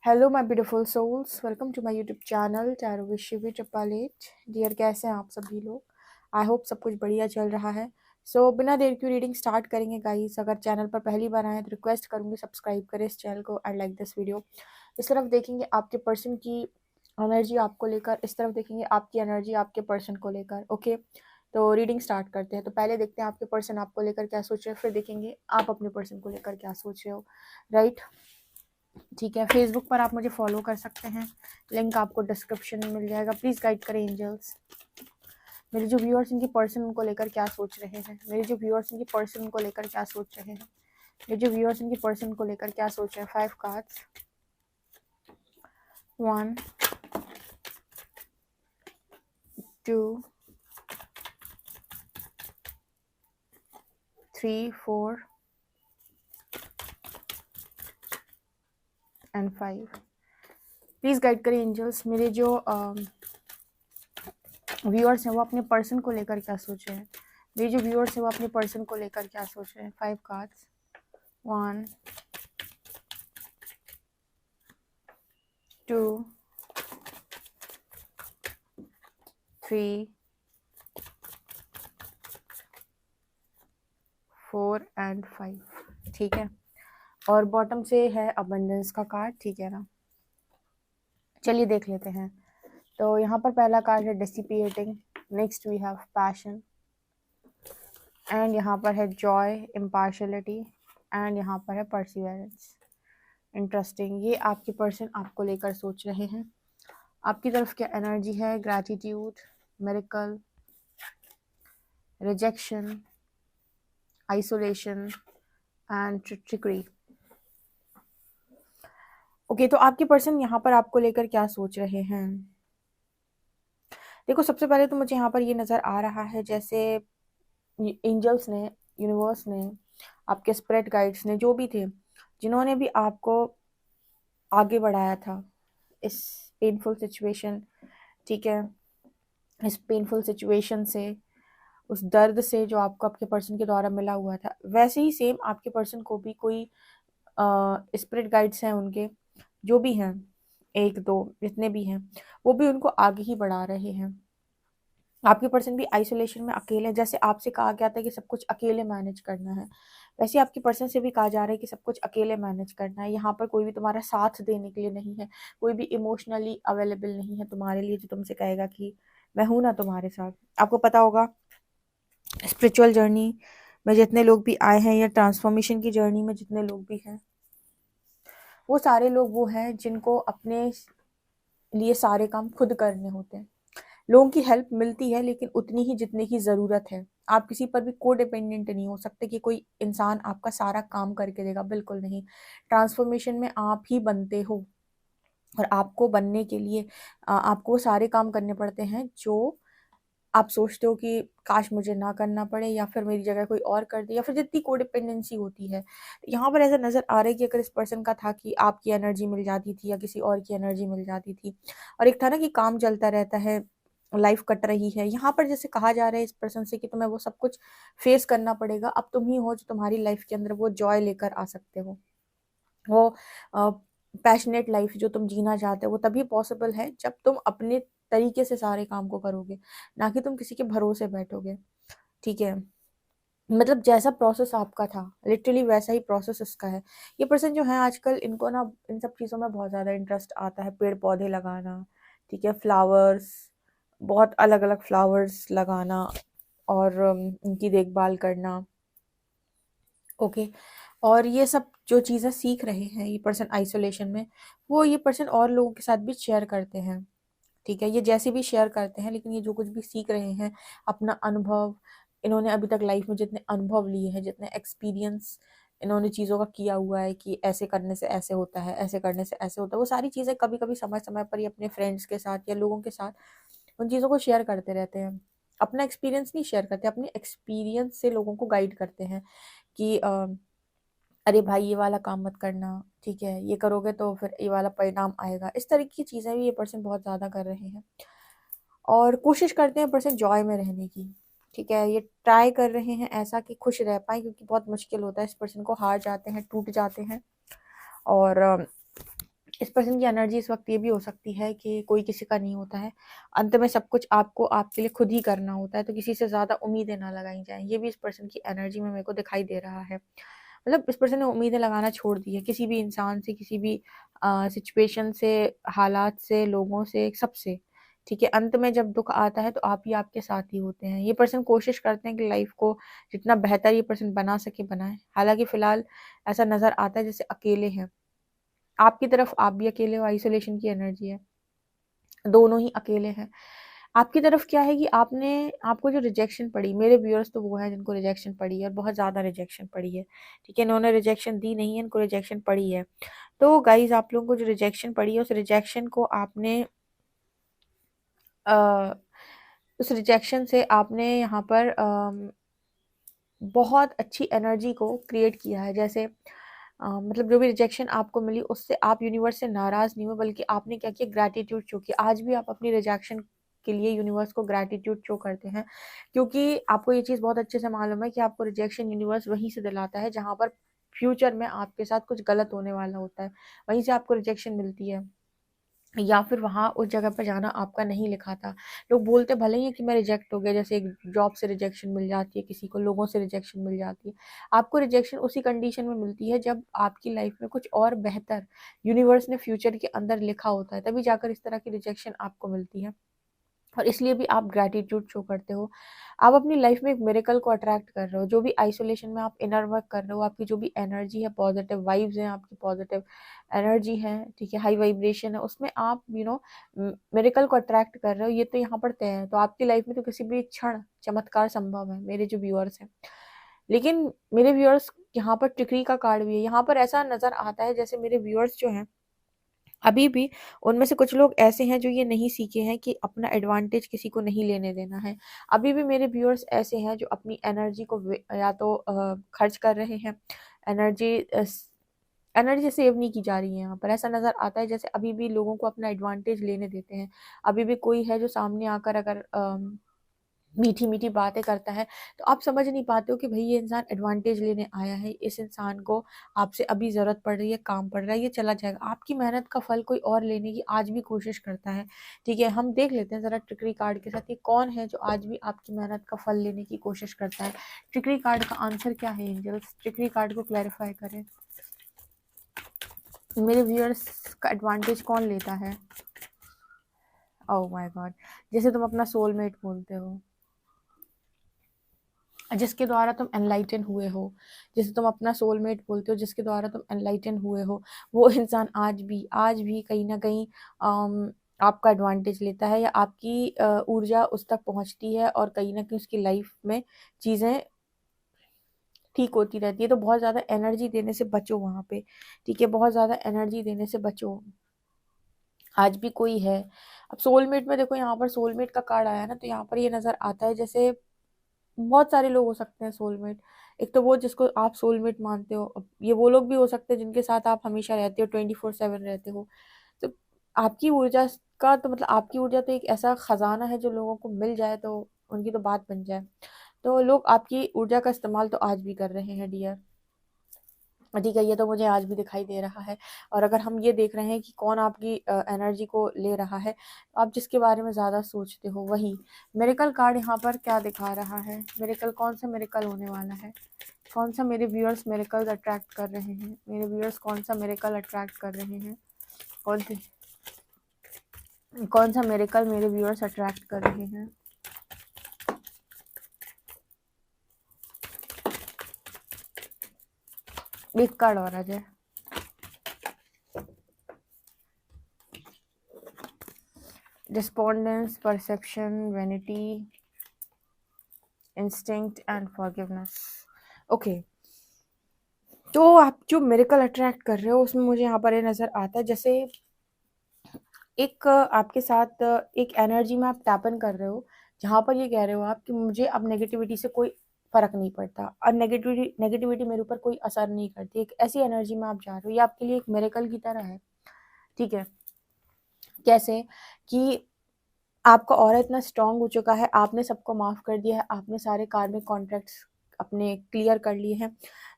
Hello my beautiful souls, welcome to my YouTube channel tarot with Shivi चपालेट। Dear, कैसे हैं आप सभी लोग? आई होप सब कुछ बढ़िया चल रहा है। बिना देर की रीडिंग स्टार्ट करेंगे गाइस। अगर चैनल पर पहली बार आए तो रिक्वेस्ट करूंगी सब्सक्राइब करें इस चैनल को एंड लाइक दिस वीडियो। इस तरफ देखेंगे आपके पर्सन की एनर्जी आपको लेकर, इस तरफ देखेंगे आपकी एनर्जी आपके पर्सन को लेकर। ओके, तो रीडिंग स्टार्ट करते हैं। तो पहले देखते हैं आपके पर्सन आपको लेकर क्या सोच रहे हैं, फिर देखेंगे आप अपने पर्सन को लेकर क्या सोच रहे हो। राइट, ठीक है। फेसबुक पर आप मुझे फॉलो कर सकते हैं, लिंक आपको डिस्क्रिप्शन में मिल जाएगा। प्लीज़ गाइड करें एंजल्स, मेरे जो व्यूअर्स इनकी पर्सन को लेकर क्या सोच रहे हैं, मेरे जो व्यूअर्स इनकी पर्सन को लेकर क्या सोच रहे हैं, मेरे जो व्यूअर्स इनकी पर्सन को लेकर क्या सोच रहे हैं। 5 कार्ड्स, 1 2 3 4 एंड 5। प्लीज़ गाइड करें एंजल्स, मेरे जो व्यूअर्स हैं वो अपने पर्सन को लेकर क्या सोच रहे हैं, मेरे जो व्यूअर्स हैं वो अपने पर्सन को लेकर क्या सोच रहे हैं। 5 कार्ड्स, 1 2 3 4 एंड 5। ठीक है, और बॉटम से है अबंडेंस का कार्ड, ठीक है ना। चलिए देख लेते हैं। तो यहाँ पर पहला कार्ड है dissipating, next we have passion, and यहाँ पर है जॉय, इम्पार्शलिटी, एंड यहाँ पर है परसिवरेंस। इंटरेस्टिंग, ये आपके पर्सन आपको लेकर सोच रहे हैं। आपकी तरफ क्या एनर्जी है? Gratitude, miracle, rejection, isolation and trickery. Okay, तो आपके पर्सन यहाँ पर आपको लेकर क्या सोच रहे हैं? देखो, सबसे पहले तो मुझे यहाँ पर ये नज़र आ रहा है जैसे एंजल्स ने, यूनिवर्स ने, आपके स्पिरिट गाइड्स ने, जो भी थे जिन्होंने भी आपको आगे बढ़ाया था इस पेनफुल सिचुएशन, ठीक है, इस पेनफुल सिचुएशन से, उस दर्द से जो आपको आपके पर्सन के द्वारा मिला हुआ था, वैसे ही सेम आपके पर्सन को भी कोई स्पिरिट गाइड्स हैं उनके, जो भी हैं, एक दो जितने भी हैं, वो भी उनको आगे ही बढ़ा रहे हैं। आपके पर्सन भी आइसोलेशन में अकेले, जैसे आपसे कहा गया था कि सब कुछ अकेले मैनेज करना है, वैसे आपके पर्सन से भी कहा जा रहा है कि सब कुछ अकेले मैनेज करना है। यहाँ पर कोई भी तुम्हारा साथ देने के लिए नहीं है, कोई भी इमोशनली अवेलेबल नहीं है तुम्हारे लिए जो तुमसे कहेगा कि मैं हूं ना तुम्हारे साथ। आपको पता होगा स्पिरिचुअल जर्नी में जितने लोग भी आए हैं या ट्रांसफॉर्मेशन की जर्नी में जितने लोग भी हैं, वो सारे लोग वो हैं जिनको अपने लिए सारे काम खुद करने होते हैं। लोगों की हेल्प मिलती है लेकिन उतनी ही जितने की ज़रूरत है। आप किसी पर भी को डिपेंडेंट नहीं हो सकते कि कोई इंसान आपका सारा काम करके देगा, बिल्कुल नहीं। ट्रांसफॉर्मेशन में आप ही बनते हो, और आपको बनने के लिए आपको वो सारे काम करने पड़ते हैं जो आप सोचते हो कि काश मुझे ना करना पड़े, या फिर मेरी जगह कोई और कर दे, या फिर जितनी कोडिपेंडेंसी होती है। यहाँ पर ऐसा नज़र आ रहा है कि अगर इस पर्सन का था कि आपकी एनर्जी मिल जाती थी या किसी और की एनर्जी मिल जाती थी, और एक था ना कि काम चलता रहता है, लाइफ कट रही है, यहाँ पर जैसे कहा जा रहा है इस पर्सन से कि तुम्हें वो सब कुछ फेस करना पड़ेगा। अब तुम ही हो जो तुम्हारी लाइफ के अंदर वो जॉय लेकर आ सकते हो। वो पैशनेट लाइफ जो तुम जीना चाहते हो वो तभी पॉसिबल है जब तुम अपने तरीके से सारे काम को करोगे, ना कि तुम किसी के भरोसे बैठोगे। ठीक है, मतलब जैसा प्रोसेस आपका था लिटरली वैसा ही प्रोसेस इसका है। ये पर्सन जो है आजकल, इनको ना इन सब चीज़ों में बहुत ज़्यादा इंटरेस्ट आता है, पेड़ पौधे लगाना, ठीक है, फ्लावर्स, बहुत अलग अलग फ्लावर्स लगाना, और इनकी देखभाल करना। ओके, और ये सब जो चीज़ें सीख रहे हैं ये पर्सन आइसोलेशन में, वो ये पर्सन और लोगों के साथ भी शेयर करते हैं। ठीक है, ये जैसे भी शेयर करते हैं, लेकिन ये जो कुछ भी सीख रहे हैं, अपना अनुभव, इन्होंने अभी तक लाइफ में जितने अनुभव लिए हैं, जितने एक्सपीरियंस इन्होंने चीज़ों का किया हुआ है कि ऐसे करने से ऐसे होता है, ऐसे करने से ऐसे होता है, वो सारी चीज़ें कभी कभी समय समय पर ये अपने फ्रेंड्स के साथ या लोगों के साथ उन चीज़ों को शेयर करते रहते हैं। अपना एक्सपीरियंस नहीं शेयर करते, अपने एक्सपीरियंस से लोगों को गाइड करते हैं कि अरे भाई ये वाला काम मत करना, ठीक है, ये करोगे तो फिर ये वाला परिणाम आएगा। इस तरह की चीज़ें भी ये पर्सन बहुत ज़्यादा कर रहे हैं, और कोशिश करते हैं पर्सन जॉय में रहने की। ठीक है, ये ट्राई कर रहे हैं ऐसा कि खुश रह पाए, क्योंकि बहुत मुश्किल होता है, इस पर्सन को हार जाते हैं, टूट जाते हैं, और इस पर्सन की एनर्जी इस वक्त ये भी हो सकती है कि कोई किसी का नहीं होता है, अंत में सब कुछ आपको आपके लिए खुद ही करना होता है, तो किसी से ज़्यादा उम्मीदें ना लगाई जाएं। ये भी इस पर्सन की एनर्जी में मेरे को दिखाई दे रहा है। मतलब इस पर्सन ने उम्मीदें लगाना छोड़ दी है किसी भी इंसान से, किसी भी सिचुएशन से, हालात से, लोगों से, सबसे। ठीक है, अंत में जब दुख आता है तो आप ही आपके साथ ही होते हैं। ये पर्सन कोशिश करते हैं कि लाइफ को जितना बेहतर ये पर्सन बना सके बनाए। हालांकि फिलहाल ऐसा नज़र आता है जैसे अकेले हैं। आपकी तरफ आप भी अकेले हो, आइसोलेशन की एनर्जी है, दोनों ही अकेले हैं। आपकी तरफ क्या है कि आपने आपको जो रिजेक्शन पड़ी, मेरे व्यूअर्स तो वो हैं जिनको रिजेक्शन पड़ी है और बहुत ज़्यादा रिजेक्शन पड़ी है। ठीक है, इन्होंने रिजेक्शन दी नहीं है, इनको रिजेक्शन पड़ी है। तो गाइज आप लोगों को जो रिजेक्शन पड़ी है उस रिजेक्शन को आपने अ, उस रिजेक्शन से आपने यहाँ पर बहुत अच्छी एनर्जी को क्रिएट किया है। जैसे मतलब जो भी रिजेक्शन आपको मिली उससे आप यूनिवर्स से नाराज़ नहीं हो, बल्कि आपने क्या किया, ग्रैटिट्यूड शो किया। आज भी आप अपनी रिजेक्शन के लिए यूनिवर्स को ग्रैटिट्यूड शो करते हैं, क्योंकि आपको ये चीज़ बहुत अच्छे से मालूम है कि आपको रिजेक्शन यूनिवर्स वहीं से दिलाता है जहाँ पर फ्यूचर में आपके साथ कुछ गलत होने वाला होता है, वहीं से आपको रिजेक्शन मिलती है, या फिर वहाँ उस जगह पर जाना आपका नहीं लिखा था। लोग बोलते भले ही है कि मैं रिजेक्ट हो गया, जैसे एक जॉब से रिजेक्शन मिल जाती है किसी को, लोगों से रिजेक्शन मिल जाती है। आपको रिजेक्शन उसी कंडीशन में मिलती है जब आपकी लाइफ में कुछ और बेहतर यूनिवर्स ने फ्यूचर के अंदर लिखा होता है, तभी जाकर इस तरह की रिजेक्शन आपको मिलती है। और इसलिए भी आप ग्रैटिट्यूड शो करते हो। आप अपनी लाइफ में एक मिरेकल को अट्रैक्ट कर रहे हो। जो भी आइसोलेशन में आप इनर वर्क कर रहे हो, आपकी जो भी एनर्जी है, पॉजिटिव वाइब्स हैं, आपकी पॉजिटिव एनर्जी है, ठीक है, हाई वाइब्रेशन है, उसमें आप मिरेकल को अट्रैक्ट कर रहे हो, ये तो यहाँ पर तय है। तो आपकी लाइफ में तो किसी भी क्षण चमत्कार संभव है, मेरे जो व्यूअर्स हैं। लेकिन मेरे व्यूअर्स, यहाँ पर ट्रिकरी का कार्ड भी है। यहाँ पर ऐसा नजर आता है जैसे मेरे व्यूअर्स जो हैं, अभी भी उनमें से कुछ लोग ऐसे हैं जो ये नहीं सीखे हैं कि अपना एडवांटेज किसी को नहीं लेने देना है। अभी भी मेरे व्यूअर्स ऐसे हैं जो अपनी एनर्जी को या तो खर्च कर रहे हैं, एनर्जी एनर्जी सेव नहीं की जा रही है। यहाँ पर ऐसा नज़र आता है जैसे अभी भी लोगों को अपना एडवांटेज लेने देते हैं। अभी भी कोई है जो सामने आकर अगर मीठी मीठी बातें करता है, तो आप समझ नहीं पाते हो कि भाई ये इंसान एडवांटेज लेने आया है, इस इंसान को आपसे अभी ज़रूरत पड़ रही है, काम पड़ रहा है, ये चला जाएगा। आपकी मेहनत का फल कोई और लेने की आज भी कोशिश करता है। ठीक है, हम देख लेते हैं ज़रा ट्रिकरी कार्ड के साथ, ये कौन है जो आज भी आपकी मेहनत का फल लेने की कोशिश करता है। ट्रिकरी कार्ड का आंसर क्या है एंजल्स? ट्रिकरी कार्ड को क्लैरिफाई करें। मेरे व्यूअर्स का एडवांटेज कौन लेता है? ओह माय गॉड, जैसे तुम अपना सोलमेट बोलते हो, जिसके द्वारा तुम एनलाइटन हुए हो, जिसे तुम अपना सोलमेट बोलते हो, जिसके द्वारा तुम एनलाइटन हुए हो, वो इंसान आज भी कहीं ना कहीं आपका एडवांटेज लेता है, या आपकी ऊर्जा उस तक पहुंचती है और कहीं ना कहीं उसकी लाइफ में चीज़ें ठीक होती रहती है। तो बहुत ज़्यादा एनर्जी देने से बचो वहाँ पे। ठीक है, बहुत ज़्यादा एनर्जी देने से बचो। आज भी कोई है। अब सोलमेट में देखो, यहाँ पर सोलमेट का कार्ड आया ना, तो यहाँ पर ये नज़र आता है जैसे बहुत सारे लोग हो सकते हैं सोलमेट। एक तो वो जिसको आप सोलमेट मानते हो, अब ये वो लोग भी हो सकते हैं जिनके साथ आप हमेशा रहते हो, 24/7 रहते हो। तो आपकी ऊर्जा का तो मतलब आपकी ऊर्जा तो एक ऐसा खजाना है जो लोगों को मिल जाए तो उनकी तो बात बन जाए। तो लोग आपकी ऊर्जा का इस्तेमाल तो आज भी कर रहे हैं डियर। ठीक है, ये तो मुझे आज भी दिखाई दे रहा है। और अगर हम ये देख रहे हैं कि कौन आपकी एनर्जी को ले रहा है, तो आप जिसके बारे में ज़्यादा सोचते हो वही। मिरेकल कार्ड यहाँ पर क्या दिखा रहा है? मिरेकल, कौन सा मिरेकल होने वाला है? कौन सा मेरे व्यूअर्स मिरेकल अट्रैक्ट कर रहे हैं? मेरे व्यूअर्स कौन सा मिरेकल अट्रैक्ट कर रहे हैं? कौन सा मिरेकल मेरे व्यूअर्स अट्रैक्ट कर रहे हैं? एक कार्ड और आ जाए। Despondence, perception, vanity, instinct and forgiveness. Okay, तो आप जो मिरेकल अट्रैक्ट कर रहे हो उसमें मुझे यहाँ पर ये नज़र आता है जैसे एक आपके साथ एक एनर्जी में आप टैपन कर रहे हो, जहाँ पर ये कह रहे हो आप कि मुझे अब नेगेटिविटी से कोई फर्क नहीं पड़ता, और नेगेटिविटी मेरे ऊपर कोई असर नहीं करती। एक ऐसी एनर्जी में आप जा रहे हो, ये आपके लिए एक मिरेकल की तरह है। ठीक है, कैसे कि आपका ऑरा इतना स्ट्रांग हो चुका है, आपने सबको माफ़ कर दिया है, आपने सारे कार्मिक कॉन्ट्रैक्ट्स अपने क्लियर कर लिए हैं।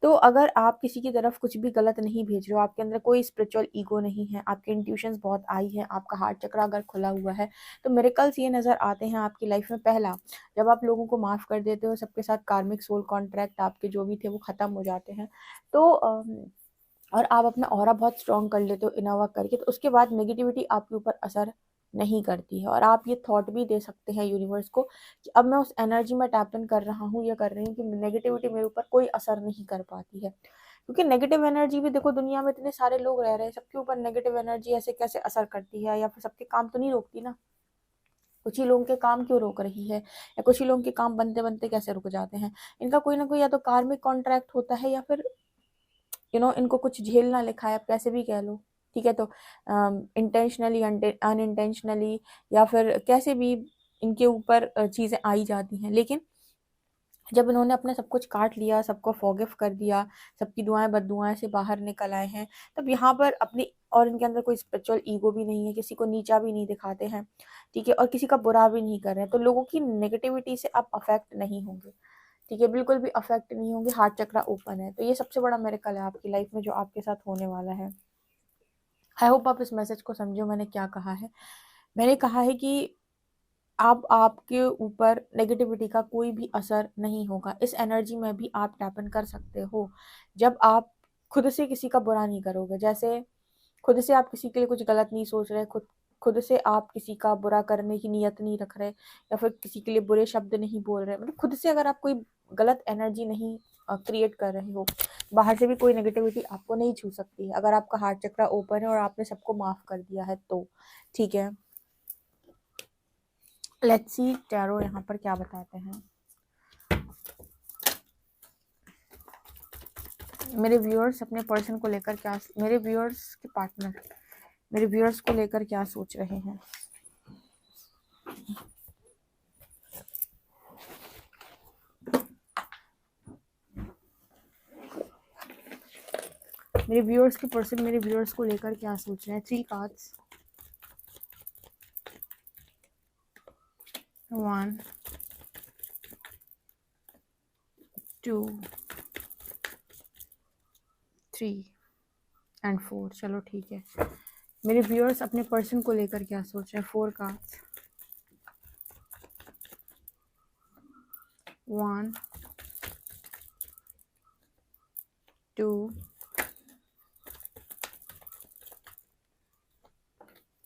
तो अगर आप किसी की तरफ कुछ भी गलत नहीं भेज रहे हो, आपके अंदर कोई स्पिरिचुअल ईगो नहीं है, आपके इंट्यूशंस बहुत आई हैं, आपका हार्ट चक्र अगर खुला हुआ है, तो मिरेकल्स ये नज़र आते हैं आपकी लाइफ में। पहला, जब आप लोगों को माफ़ कर देते हो, सबके साथ कार्मिक सोल कॉन्ट्रैक्ट आपके जो भी थे वो ख़त्म हो जाते हैं। तो और आप अपना ऑरा बहुत स्ट्रॉन्ग कर लेते हो इनर वर्क करके, तो उसके बाद नेगेटिविटी आपके ऊपर असर नहीं करती है। और आप ये थॉट भी दे सकते हैं यूनिवर्स को कि अब मैं उस एनर्जी में टैप इन कर रहा हूँ या कर रही हूँ कि नेगेटिविटी मेरे ऊपर कोई असर नहीं कर पाती है। क्योंकि नेगेटिव एनर्जी भी देखो, दुनिया में इतने सारे लोग रह रहे हैं, सबके ऊपर नेगेटिव एनर्जी ऐसे कैसे असर करती है, या फिर सबके काम तो नहीं रोकती ना। कुछ ही लोगों के काम क्यों रोक रही है, या कुछ ही लोगों के काम बनते बनते कैसे रुक जाते हैं। इनका कोई ना कोई या तो कार्मिक कॉन्ट्रैक्ट होता है, या फिर इनको कुछ झेलना लिखा है, आप कैसे भी कह लो। ठीक है, तो इंटेंशनली अनइंटेंशनली या फिर कैसे भी इनके ऊपर चीज़ें आई जाती हैं। लेकिन जब इन्होंने अपने सब कुछ काट लिया, सबको फॉरगिव कर दिया, सबकी दुआएं बददुआएं से बाहर निकल आए हैं, तब यहाँ पर अपनी, और इनके अंदर कोई स्पिरिचुअल ईगो भी नहीं है, किसी को नीचा भी नहीं दिखाते हैं। ठीक है, और किसी का बुरा भी नहीं कर रहे हैं, तो लोगों की नेगेटिविटी से आप अफेक्ट नहीं होंगे। ठीक है, बिल्कुल भी अफेक्ट नहीं होंगे, हार्ट चक्रा ओपन है। तो ये सबसे बड़ा मिरेकल है आपकी लाइफ में जो आपके साथ होने वाला है। आई होप आप इस मैसेज को समझो मैंने क्या कहा है। मैंने कहा है कि आपके ऊपर नेगेटिविटी का कोई भी असर नहीं होगा। इस एनर्जी में भी आप टैप इन कर सकते हो जब आप खुद से किसी का बुरा नहीं करोगे। जैसे खुद से आप किसी के लिए कुछ गलत नहीं सोच रहे, खुद खुद से आप किसी का बुरा करने की नियत नहीं रख रहे, या फिर किसी के लिए बुरे शब्द नहीं बोल रहे, मतलब खुद से अगर आप कोई गलत एनर्जी नहीं क्रिएट कर रहे हो, बाहर से भी कोई नेगेटिविटी आपको नहीं छू सकती है अगर आपका हार्ट चक्र ओपन है और आपने सबको माफ कर दिया है तो। ठीक है, लेट्स सी टैरो यहाँ पर क्या बताते हैं। मेरे व्यूअर्स अपने पर्सन को लेकर क्या, मेरे व्यूअर्स के पार्टनर मेरे व्यूअर्स को लेकर क्या सोच रहे हैं। मेरे व्यूअर्स के पर्सन मेरे व्यूअर्स को लेकर क्या सोच रहे हैं। 3 कार्ड्स, 1 2 3 एंड 4। चलो ठीक है, मेरे व्यूअर्स अपने पर्सन को लेकर क्या सोच रहे हैं। 4 cards, 1 2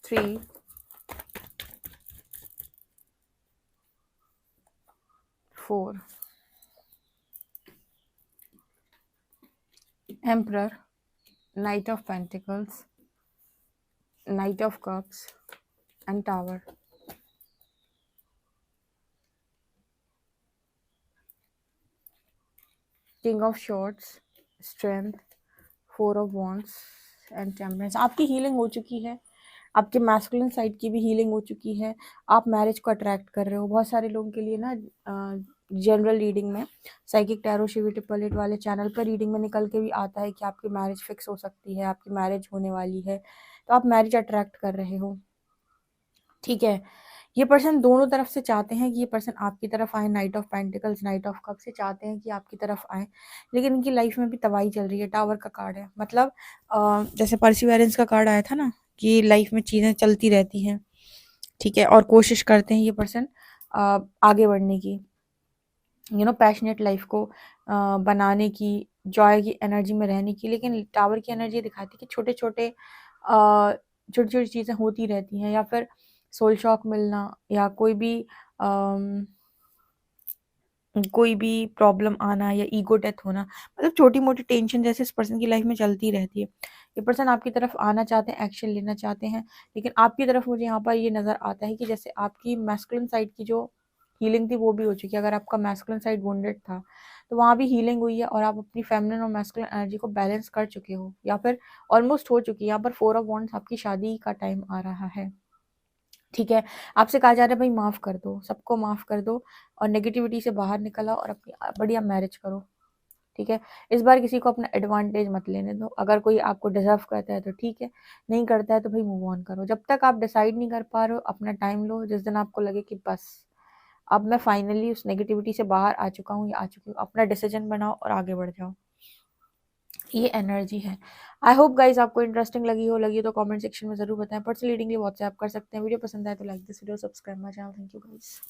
3 4। Emperor, Knight of Pentacles, Knight of Cups and Tower. King of Swords, Strength, 4 of Wands and Temperance. आपकी हीलिंग हो चुकी है, आपके मैस्कुलिन साइड की भी हीलिंग हो चुकी है। आप मैरिज को अट्रैक्ट कर रहे हो। बहुत सारे लोगों के लिए ना जनरल रीडिंग में, साइकिक टैरो शिवी ट्रिपल एट वाले चैनल पर रीडिंग में निकल के भी आता है कि आपकी मैरिज फिक्स हो सकती है, आपकी मैरिज होने वाली है। तो आप मैरिज अट्रैक्ट कर रहे हो। ठीक है, ये पर्सन दोनों तरफ से चाहते हैं कि ये पर्सन आपकी तरफ आए। Night of pentacles, night of cup से चाहते हैं कि आपकी तरफ आए, लेकिन इनकी लाइफ में भी तबाही चल रही है। टावर का कार्ड है, मतलब जैसे परसिवेरेंस का कार्ड आया था ना कि लाइफ में चीज़ें चलती रहती हैं। ठीक है, और कोशिश करते हैं ये पर्सन आगे बढ़ने की, पैशनेट लाइफ को बनाने की, जॉय की एनर्जी में रहने की। लेकिन टावर की एनर्जी दिखाती है कि छोटे छोटे छोटी छोटी चीज़ें होती रहती हैं, या फिर सोल शॉक मिलना, या कोई भी प्रॉब्लम आना, या ईगो डेथ होना, मतलब छोटी मोटी टेंशन जैसे इस पर्सन की लाइफ में चलती रहती है। ये पर्सन आपकी तरफ आना चाहते हैं, एक्शन लेना चाहते हैं, लेकिन आपकी तरफ मुझे यहाँ पर ये नज़र आता है कि जैसे आपकी मैस्कुलिन साइड की जो हीलिंग थी वो भी हो चुकी है। अगर आपका मैस्कुलिन साइड वुंडेड था तो वहाँ भी हीलिंग हुई है, और आप अपनी फेमिनिन और मैस्कुलिन एनर्जी को बैलेंस कर चुके हो, या फिर ऑलमोस्ट हो चुकी है। यहाँ पर 4 ऑफ वॉन्ड्स, आपकी शादी का टाइम आ रहा है। ठीक है, आपसे कहा जा रहा है भाई माफ़ कर दो, सबको माफ़ कर दो, और नेगेटिविटी से बाहर निकल आओ और अपनी बढ़िया मैरिज करो। ठीक है, इस बार किसी को अपना एडवांटेज मत लेने दो। अगर कोई आपको डिजर्व करता है तो ठीक है, नहीं करता है तो भाई मूव ऑन करो। जब तक आप डिसाइड नहीं कर पा रहे हो, अपना टाइम लो। जिस दिन आपको लगे कि बस अब मैं फाइनली उस नेगेटिविटी से बाहर आ चुका हूँ या आ चुकी हूँ। अपना डिसीजन बनाओ और आगे बढ़ जाओ, ये एनर्जी है। आई होप गाइज आपको इंटरेस्टिंग लगी हो तो कमेंट सेक्शन में जरूर बताएं। पर्सनल रीडिंग के लिए व्हाट्सएप कर सकते हैं। वीडियो पसंद आए तो like this video, subscribe my channel. Thank you guys.